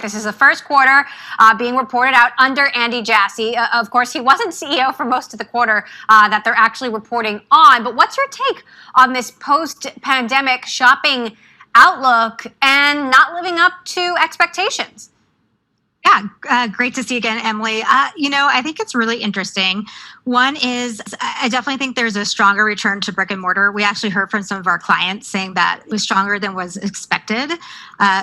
This is the first quarter being reported out under Andy Jassy. Of course, he wasn't CEO for most of the quarter that they're actually reporting on. But what's your take on this post-pandemic shopping outlook and not living up to expectations? Yeah, great to see you again, Emily. I think it's really interesting. One is, I definitely think there's a stronger return to brick and mortar. We actually heard from some of our clients saying that it was stronger than was expected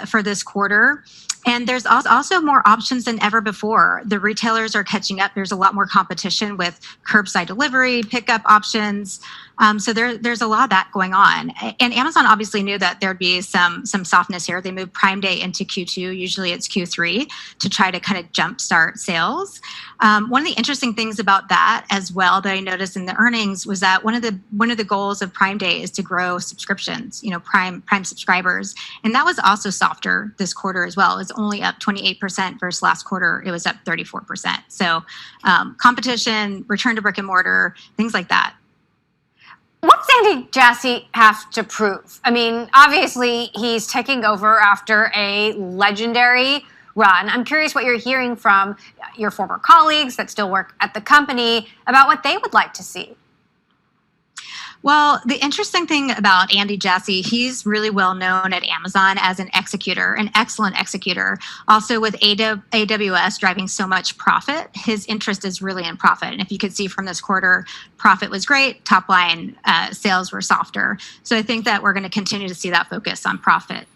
for this quarter. And there's also more options than ever before. The retailers are catching up. There's a lot more competition with curbside delivery, pickup options. So there's a lot of that going on. And Amazon obviously knew that there'd be some softness here. They moved Prime Day into Q2. Usually it's Q3 to try to kind of jumpstart sales. One of the interesting things about that as well that I noticed in the earnings was that one of the goals of Prime Day is to grow subscriptions, Prime subscribers. And that was also softer this quarter as well. It's only up 28% versus last quarter. It was up 34%. So competition, return to brick and mortar, things like that. What does Andy Jassy have to prove? I mean, obviously, he's taking over after a legendary run. I'm curious what you're hearing from your former colleagues that still work at the company about what they would like to see. Well, the interesting thing about Andy Jassy, he's really well known at Amazon as an executor, an excellent executor. Also with AWS driving so much profit, his interest is really in profit. And if you could see from this quarter, profit was great, top line sales were softer. So I think that we're going to continue to see that focus on profit.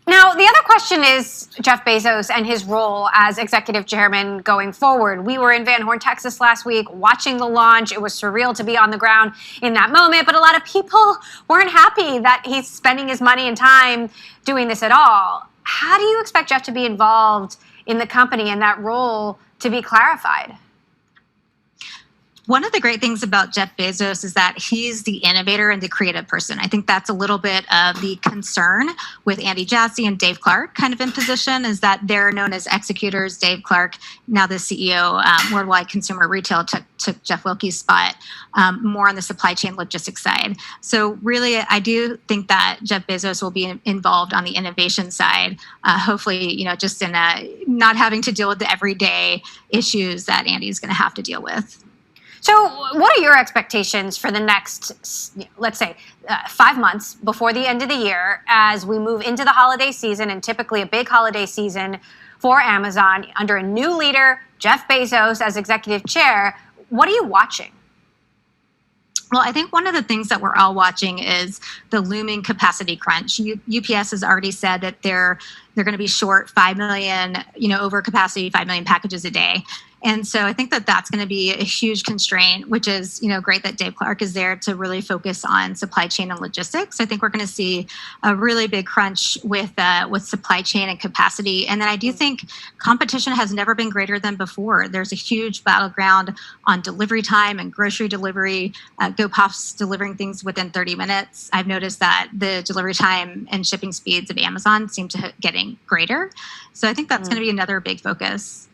Now, the other question is Jeff Bezos and his role as executive chairman going forward. We were in Van Horn, Texas last week watching the launch. It was surreal to be on the ground in that moment, but a lot of people weren't happy that he's spending his money and time doing this at all. How do you expect Jeff to be involved in the company and that role to be clarified? One of the great things about Jeff Bezos is that he's the innovator and the creative person. I think that's a little bit of the concern with Andy Jassy and Dave Clark kind of in position, is that they're known as executors. Dave Clark, now the CEO, Worldwide Consumer Retail, took Jeff Wilke's spot more on the supply chain logistics side. So really, I do think that Jeff Bezos will be involved on the innovation side, hopefully, just in not having to deal with the everyday issues that Andy's going to have to deal with. So what are your expectations for the next, let's say, 5 months before the end of the year as we move into the holiday season, and typically a big holiday season for Amazon under a new leader, Jeff Bezos as executive chair? What are you watching? Well, I think one of the things that we're all watching is the looming capacity crunch. UPS has already said that they're going to be short 5 million, over capacity, 5 million packages a day. And so I think that that's going to be a huge constraint, which is, great that Dave Clark is there to really focus on supply chain and logistics. I think we're going to see a really big crunch with supply chain and capacity. And then I do think competition has never been greater than before. There's a huge battleground on delivery time and grocery delivery. GoPuff's delivering things within 30 minutes. I've noticed that the delivery time and shipping speeds of Amazon seem to getting greater. So I think that's going to be another big focus.